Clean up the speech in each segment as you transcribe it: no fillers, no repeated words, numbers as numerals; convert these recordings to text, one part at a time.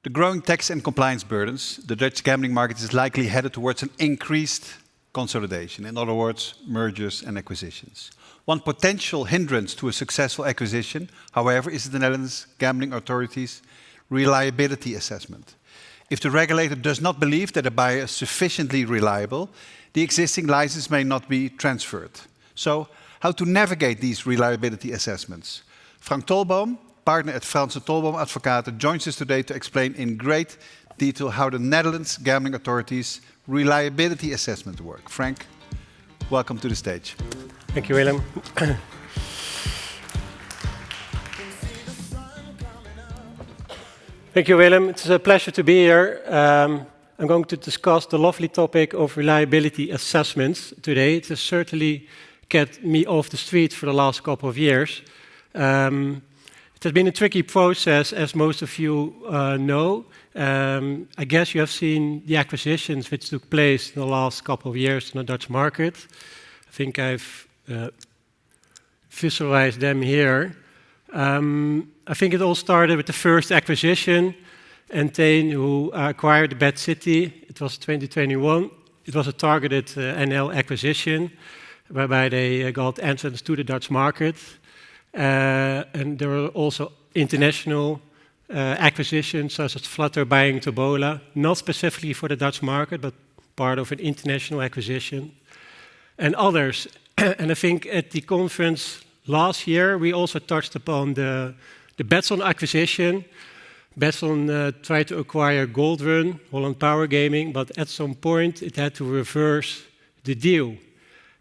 The growing tax and compliance burdens, the Dutch gambling market is likely headed towards an increased consolidation. In other words, mergers and acquisitions. One potential hindrance to a successful acquisition, however, is the Netherlands Gambling Authority's reliability assessment. If the regulator does not believe that a buyer is sufficiently reliable, the existing license may not be transferred. So, how to navigate these reliability assessments? Frank Tolboom, partner at Franssen Tolboom Advocaten, joins us today to explain in great detail how the Netherlands Gambling Authority's reliability assessment work. Frank, welcome to the stage. Thank you, Willem. Thank you, Willem. It's a pleasure to be here. I'm going to discuss the lovely topic of reliability assessments today. It has certainly kept me off the street for the last couple of years. It has been a tricky process, as most of you know. I guess you have seen the acquisitions which took place in the last couple of years in the Dutch market. I think I've visualized them here. I think it all started with the first acquisition, Entain, who acquired the Bad City. It was 2021. It was a targeted NL acquisition, whereby they got entrance to the Dutch market. And there were also international acquisitions, such as Flutter buying Tobola, not specifically for the Dutch market, but part of an international acquisition, and others. And I think at the conference last year, we also touched upon the Betson acquisition. Betson tried to acquire Goldrun, Holland Power Gaming, but at some point it had to reverse the deal.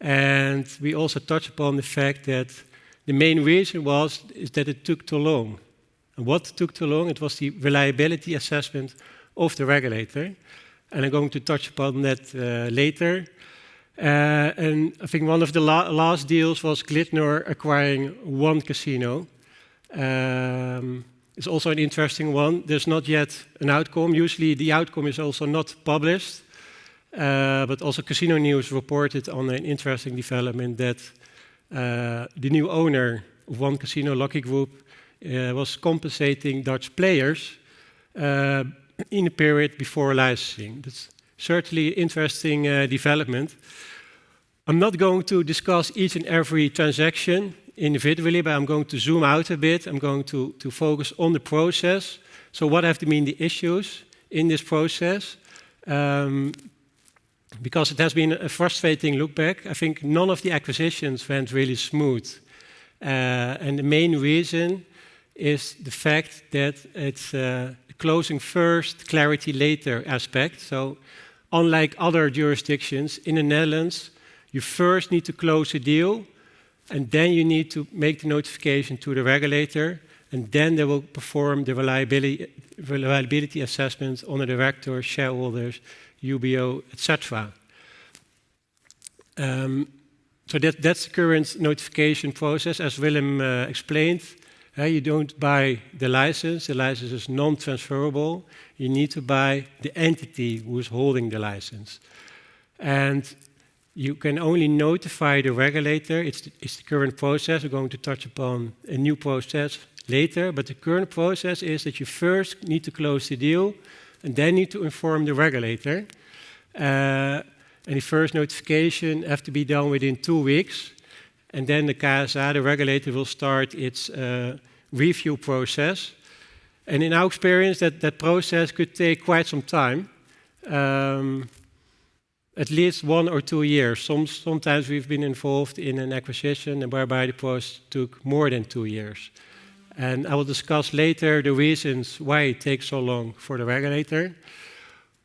And we also touched upon the fact that the main reason is that it took too long. And what took too long? It was the reliability assessment of the regulator. And I'm going to touch upon that later. And I think one of the last deals was Glitnor acquiring one casino. It's also an interesting one. There's not yet an outcome. Usually the outcome is also not published. But also Casino News reported on an interesting development that the new owner of one casino, Lucky Group, was compensating Dutch players in a period before licensing. That's certainly an interesting development. I'm not going to discuss each and every transaction individually, but I'm going to zoom out a bit. I'm going to focus on the process. So what have been the issues in this process? Because it has been a frustrating look back. I think none of the acquisitions went really smooth. And the main reason is the fact that it's closing first, clarity later aspect. So unlike other jurisdictions, in the Netherlands, you first need to close a deal, and then you need to make the notification to the regulator, and then they will perform the reliability assessment on the directors, shareholders, UBO, etc. So that's the current notification process. As Willem explained, you don't buy the license is non-transferable. You need to buy the entity who is holding the license. And you can only notify the regulator. It's the current process. We're going to touch upon a new process later, but the current process is that you first need to close the deal and then need to inform the regulator. And the first notification has to be done within 2 weeks. And then the KSA, the regulator, will start its review process. And in our experience, that process could take quite some time. At least 1 or 2 years. Sometimes we've been involved in an acquisition and whereby the process took more than 2 years. And I will discuss later the reasons why it takes so long for the regulator.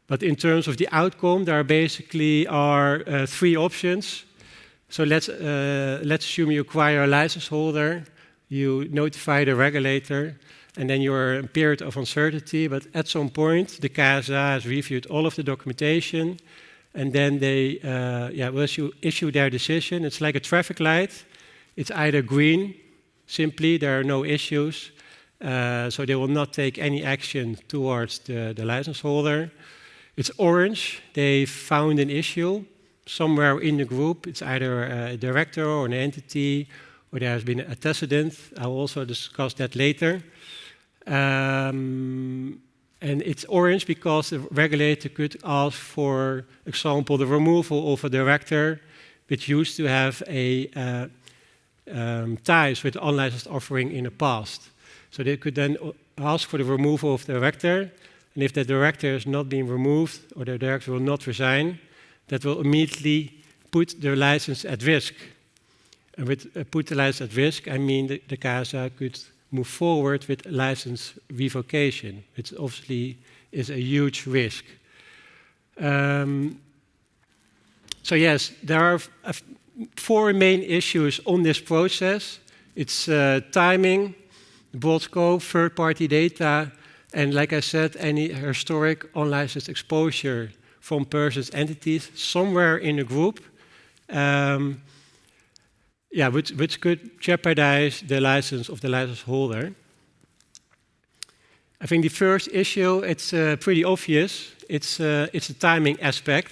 But in terms of the outcome, there basically are 3 options. So let's assume you acquire a license holder, you notify the regulator, and then you're in a period of uncertainty. But at some point, the KSA has reviewed all of the documentation, and then they will issue their decision. It's like a traffic light. It's either green, simply there are no issues, so they will not take any action towards the license holder. It's orange, they found an issue somewhere in the group. It's either a director or an entity, or there has been an antecedent. I'll also discuss that later. And And it's orange because the regulator could ask, for example, the removal of a director which used to have ties with the unlicensed offering in the past. So they could then ask for the removal of the director, and if the director is not being removed or the director will not resign, that will immediately put the license at risk. And with put the license at risk, I mean the KSA could move forward with license revocation, which obviously is a huge risk. So yes, there are 4 main issues on this process. It's timing, broad scope, third-party data, and like I said, any historic unlicensed exposure from persons, entities, somewhere in the group, which could jeopardize the license of the license holder. I think the first issue, it's pretty obvious. It's a timing aspect.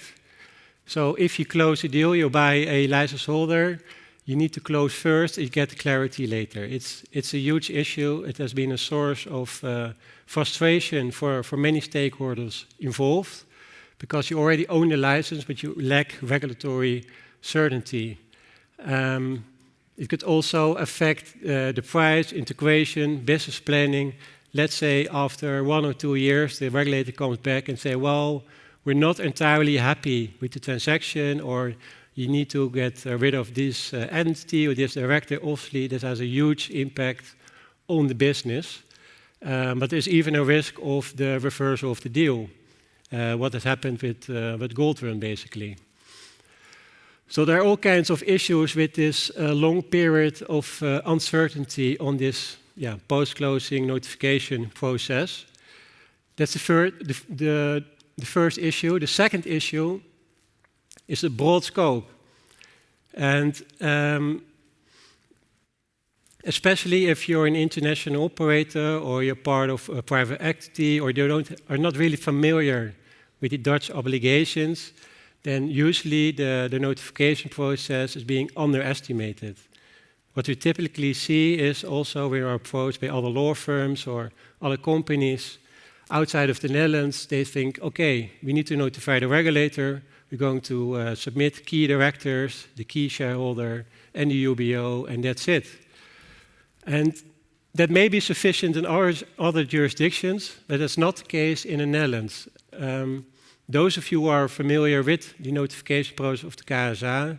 So if you close a deal, you buy a license holder, you need to close first, you get the clarity later. It's a huge issue. It has been a source of frustration for many stakeholders involved, because you already own the license, but you lack regulatory certainty. It could also affect the price, integration, business planning. Let's say after 1 or 2 years, the regulator comes back and say, well, we're not entirely happy with the transaction, or you need to get rid of this entity or this director. Obviously, this has a huge impact on the business. But there's even a risk of the reversal of the deal, what has happened with Goldrun, basically. So there are all kinds of issues with this long period of uncertainty on this post-closing notification process. That's the first issue. The second issue is the broad scope. And especially if you're an international operator or you're part of a private equity or you are not really familiar with the Dutch obligations, then usually the notification process is being underestimated. What we typically see is also we are approached by other law firms or other companies outside of the Netherlands. They think, okay, we need to notify the regulator. We're going to submit key directors, the key shareholder, and the UBO, and that's it. And that may be sufficient in other jurisdictions, but that's not the case in the Netherlands. Those of you who are familiar with the notification process of the KSA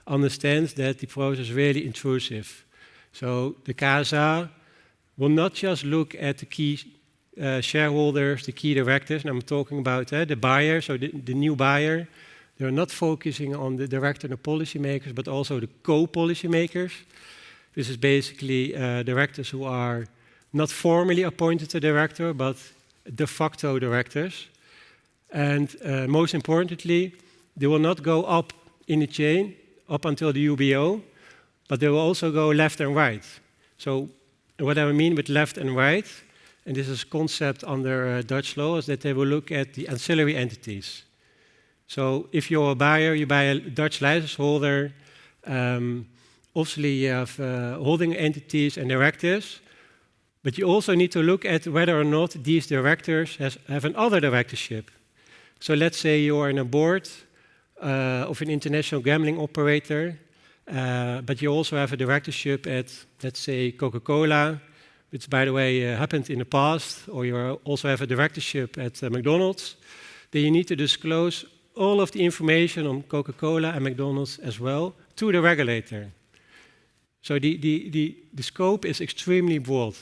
understand that the process is really intrusive. So the KSA will not just look at the key shareholders, the key directors, and I'm talking about the buyer, so the new buyer. They're not focusing on the director and the policymakers, but also the co-policymakers. This is basically directors who are not formally appointed to director, but de facto directors. And most importantly, they will not go up in the chain, up until the UBO, but they will also go left and right. So what I mean with left and right, and this is a concept under Dutch law, is that they will look at the ancillary entities. So if you're a buyer, you buy a Dutch license holder, obviously you have holding entities and directors, but you also need to look at whether or not these directors have another directorship. So let's say you are in a board of an international gambling operator, but you also have a directorship at, let's say, Coca-Cola, which, by the way, happened in the past, or you also have a directorship at McDonald's. Then you need to disclose all of the information on Coca-Cola and McDonald's as well to the regulator. So the scope is extremely broad.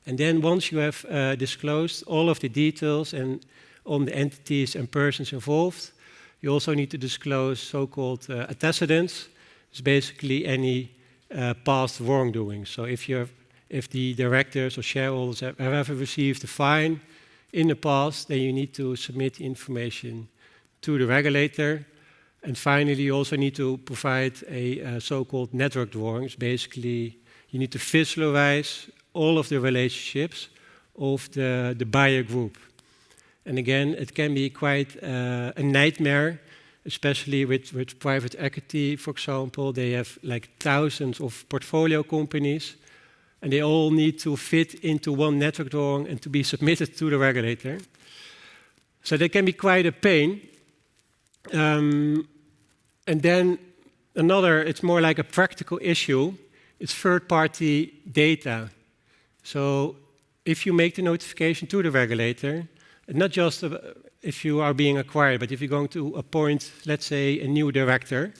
And then once you have disclosed all of the details and on the entities and persons involved, you also need to disclose so-called antecedents. It's basically any past wrongdoing. So if the directors or shareholders have ever received a fine in the past, then you need to submit information to the regulator. And finally, you also need to provide a so-called network drawings. Basically, you need to visualize all of the relationships of the buyer group. And again, it can be quite a nightmare, especially with private equity, for example. They have like thousands of portfolio companies. and they all need to fit into one network drawing and to be submitted to the regulator. So that can be quite a pain. And then another, it's more like a practical issue, it's third-party data. So if you make the notification to the regulator, and not just if you are being acquired, but if you're going to appoint, let's say, a new director,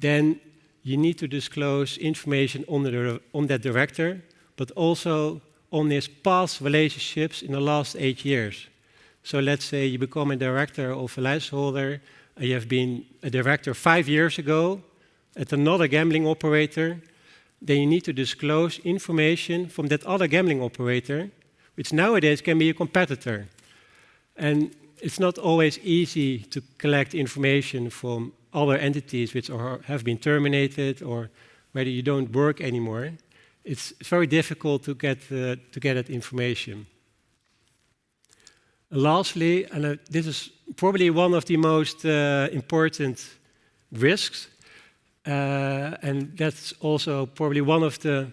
then you need to disclose information on that director, but also on his past relationships in the last 8 years. So let's say you become a director of a license holder, and you have been a director 5 years ago at another gambling operator, then you need to disclose information from that other gambling operator, which nowadays can be a competitor. And it's not always easy to collect information from other entities which have been terminated or whether you don't work anymore. It's very difficult to get that information. And lastly, and this is probably one of the most important risks, and that's also probably one of the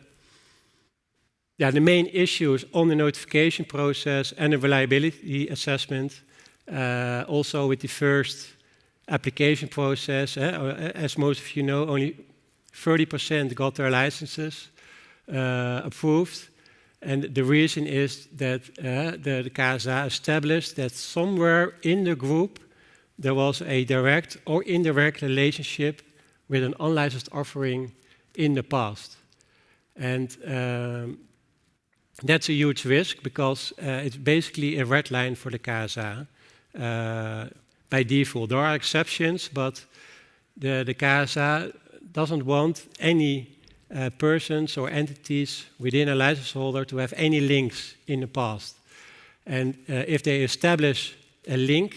main issues on the notification process and the reliability assessment. Also with the first application process, as most of you know, only 30% got their licenses approved. And the reason is that the KSA established that somewhere in the group there was a direct or indirect relationship with an unlicensed offering in the past. And that's a huge risk because it's basically a red line for the KSA by default. There are exceptions, but the KSA doesn't want any persons or entities within a license holder to have any links in the past. And if they establish a link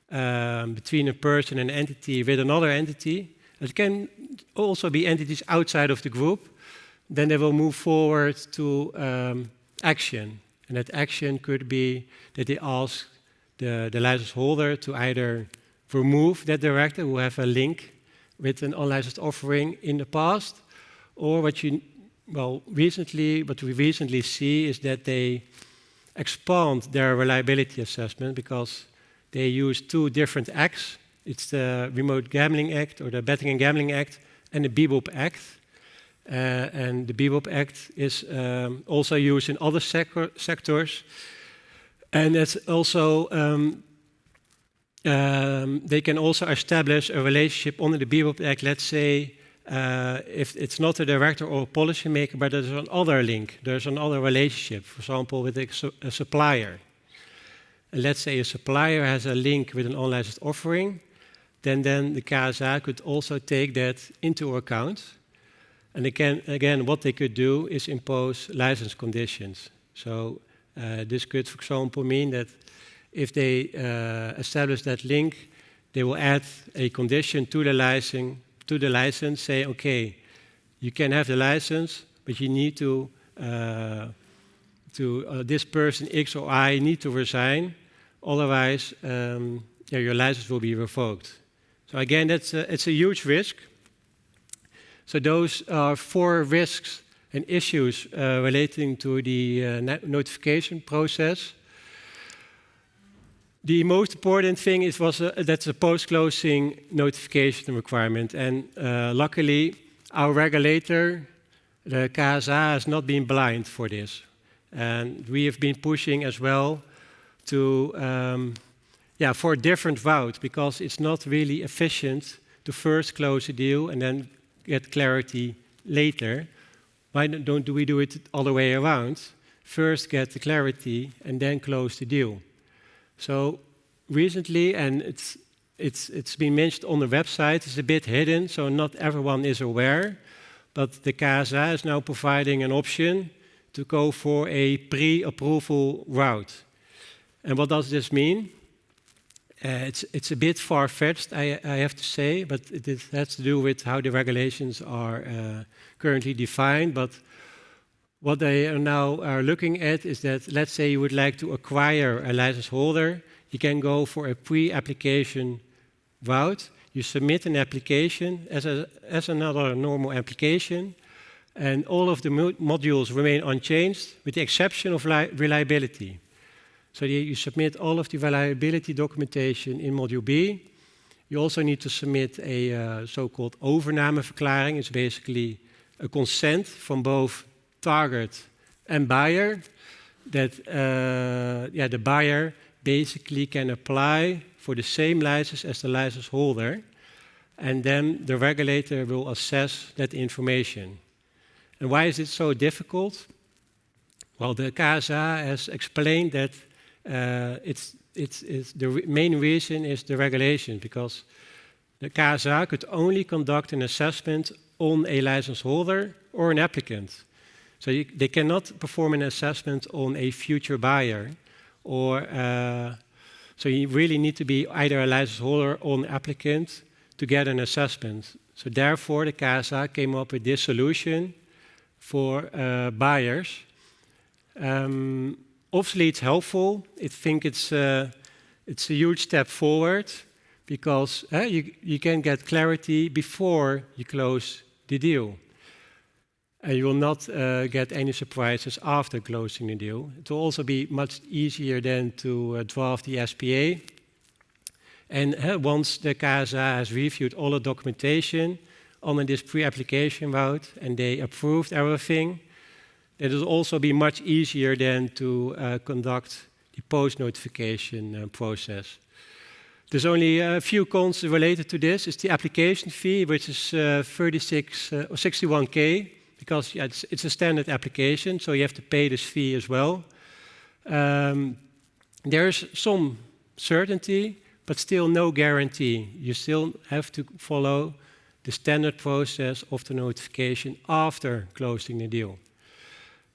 between a person and entity with another entity, it can also be entities outside of the group, then they will move forward to action. And that action could be that they ask the license holder to either remove that director who have a link with an unlicensed offering in the past, or what we recently see is that they expand their reliability assessment because they use 2 different acts. It's the Remote Gambling Act or the Betting and Gambling Act and the BBOP Act. And the BBOP Act is also used in other sectors. And it's also, they can also establish a relationship under the BBOP Act, let's say, if it's not a director or a policymaker, but there's another link, there's another relationship, for example, with a supplier. And let's say a supplier has a link with an unlicensed offering, then the KSA could also take that into account. And again, what they could do is impose license conditions. So this could, for example, mean that if they establish that link, they will add a condition to the license, say, okay, you can have the license, but you need to this person X or Y need to resign, otherwise your license will be revoked. So again, it's a huge risk. So those are 4 risks and issues relating to the notification process. The most important thing that's a post-closing notification requirement. And luckily, our regulator, the KSA, has not been blind for this. And we have been pushing as well to, for a different route, because it's not really efficient to first close a deal and then get clarity later. Why don't we do it the other way around? First get the clarity and then close the deal. So recently, and it's been mentioned on the website, it's a bit hidden, so not everyone is aware, but the KSA is now providing an option to go for a pre-approval route. And what does this mean? It's a bit far-fetched, I have to say, but it has to do with how the regulations are currently defined. But what they are now looking at is that, let's say you would like to acquire a license holder, you can go for a pre-application route. You submit an application as another normal application. And all of the modules remain unchanged, with the exception of reliability. So you submit all of the reliability documentation in Module B. You also need to submit a so-called overnameverklaring. It's basically a consent from both target and buyer that the buyer basically can apply for the same license as the license holder, and then the regulator will assess that information. And why is it so difficult? Well, the KSA has explained that the main reason is the regulation, because the KSA could only conduct an assessment on a license holder or an applicant. So they cannot perform an assessment on a future buyer, or so you really need to be either a license holder or an applicant to get an assessment. So therefore, the KSA came up with this solution for buyers. Obviously, it's helpful. I think it's a huge step forward, because you can get clarity before you close the deal. And you will not get any surprises after closing the deal. It will also be much easier than to draft the SPA. And once the KSA has reviewed all the documentation on this pre-application route and they approved everything, it will also be much easier than to conduct the post-notification process. There's only a few cons related to this. It's the application fee, which is 36 or 61K, because it's a standard application, so you have to pay this fee as well. There's some certainty, but still no guarantee. You still have to follow the standard process of the notification after closing the deal.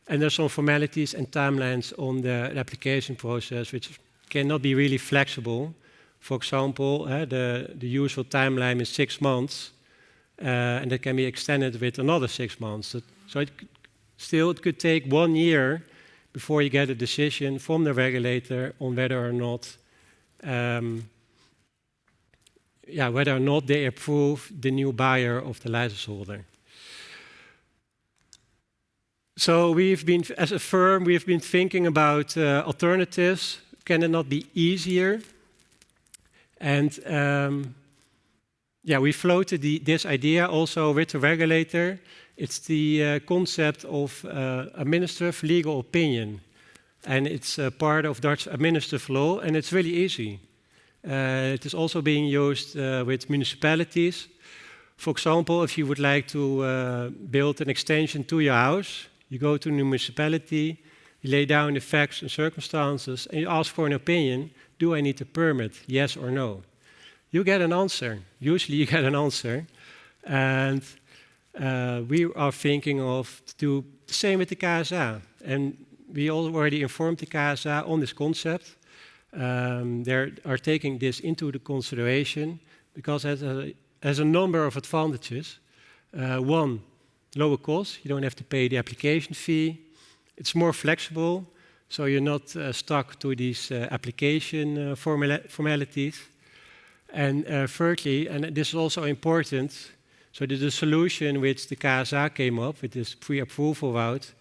And there's some formalities and timelines on the application process which cannot be really flexible. For example, the usual timeline is 6 months, and that can be extended with another 6 months. So it could take 1 year before you get a decision from the regulator on whether or not they approve the new buyer of the license holder. So as a firm, we've been thinking about alternatives. Can it not be easier? And we floated this idea also with the regulator. It's the concept of administrative legal opinion. And it's part of Dutch administrative law, and it's really easy. It is also being used with municipalities. For example, if you would like to build an extension to your house, you go to the municipality, you lay down the facts and circumstances, and you ask for an opinion. Do I need a permit, yes or no? You get an answer. Usually you get an answer. And we are thinking of to do the same with the KSA. And we already informed the KSA on this concept. They are taking this into the consideration because it has a number of advantages. One, lower cost. You don't have to pay the application fee. It's more flexible, so you're not stuck to these application formalities. And thirdly, and this is also important, so the solution which the KSA came up with, this pre-approval route,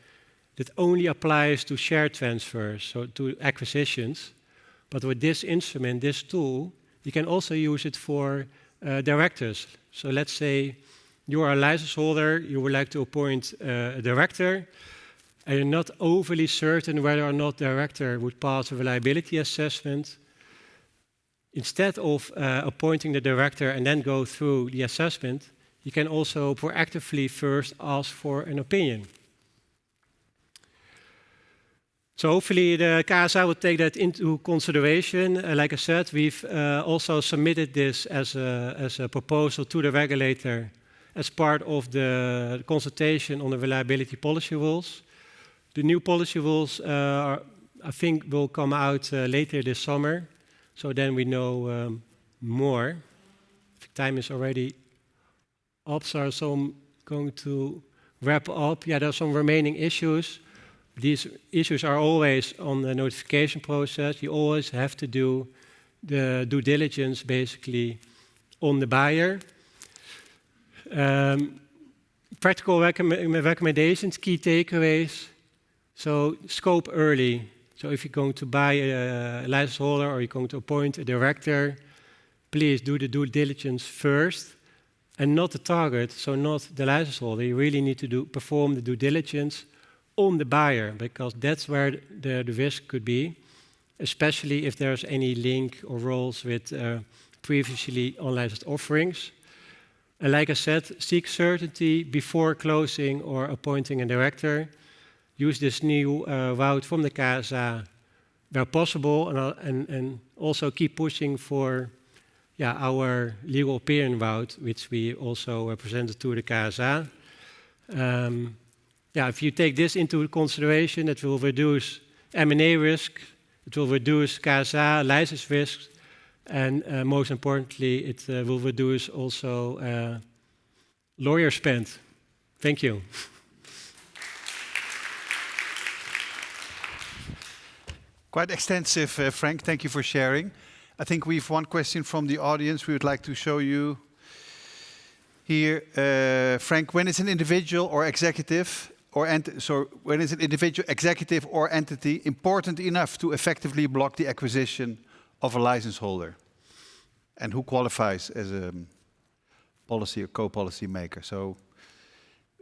that only applies to share transfers, so to acquisitions. But with this instrument, this tool, you can also use it for directors. So let's say you are a license holder, you would like to appoint a director, and you're not overly certain whether or not the director would pass a reliability assessment. Instead of appointing the director and then go through the assessment, you can also proactively first ask for an opinion. So hopefully the KSA will take that into consideration. Like I said, we've also submitted this as a proposal to the regulator as part of the consultation on the reliability policy rules. The new policy rules, I think, will come out later this summer. So then we know more. I think time is already up, so I'm going to wrap up. Yeah, there are some remaining issues. These issues are always on the notification process. You always have to do the due diligence, basically, on the buyer. practical recommendations, key takeaways. So scope early. So if you're going to buy a license holder or you're going to appoint a director, please do the due diligence first and not the target, so not the license holder. You really need to perform the due diligence on the buyer, because that's where the risk could be, especially if there's any link or roles with previously unlicensed offerings. And like I said, seek certainty before closing or appointing a director. Use this new route from the KSA where possible, and also keep pushing for our legal opinion route, which we also presented to the KSA. If you take this into consideration, it will reduce M&A risk, it will reduce KSA license risks, and most importantly, it will reduce also lawyer spend. Thank you. Quite extensive, Frank. Thank you for sharing. I think we have one question from the audience we would like to show you here. Frank, when is an individual or executive or entity important enough to effectively block the acquisition of a license holder? And who qualifies as a policy or co-policy maker? So,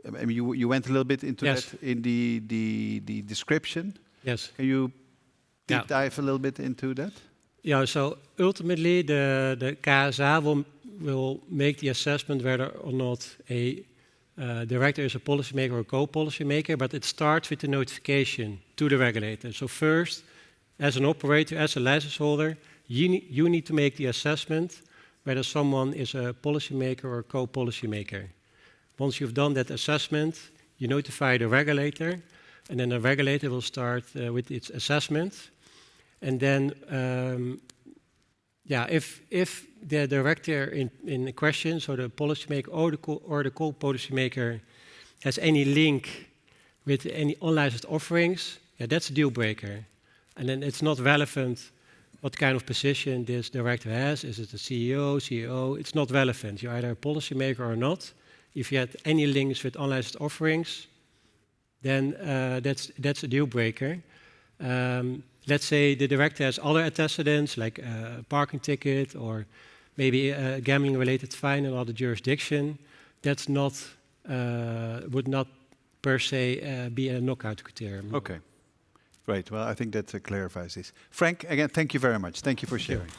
I mean, you went a little bit into that in the description. Yes. Can you deep dive a little bit into that? Yeah, so ultimately the KSA will make the assessment whether or not a director is a policymaker or a co-policy maker, but it starts with the notification to the regulator. So first, as an operator, as a license holder, you need to make the assessment whether someone is a policymaker or a co-policy maker. Once you've done that assessment, you notify the regulator, and then the regulator will start with its assessment. And then, if the director in question, so the policymaker or the co-policy maker, has any link with any unlicensed offerings, that's a deal breaker. And then it's not relevant what kind of position this director has. Is it a CEO? It's not relevant. You're either a policymaker or not. If you had any links with unlicensed offerings, then that's a deal breaker. Let's say the director has other antecedents, like a parking ticket or maybe a gambling-related fine in another jurisdiction. That's not would not per se be a knockout criterion. Okay, great. Well, I think that clarifies this. Frank, again, thank you very much. Thank you for sharing.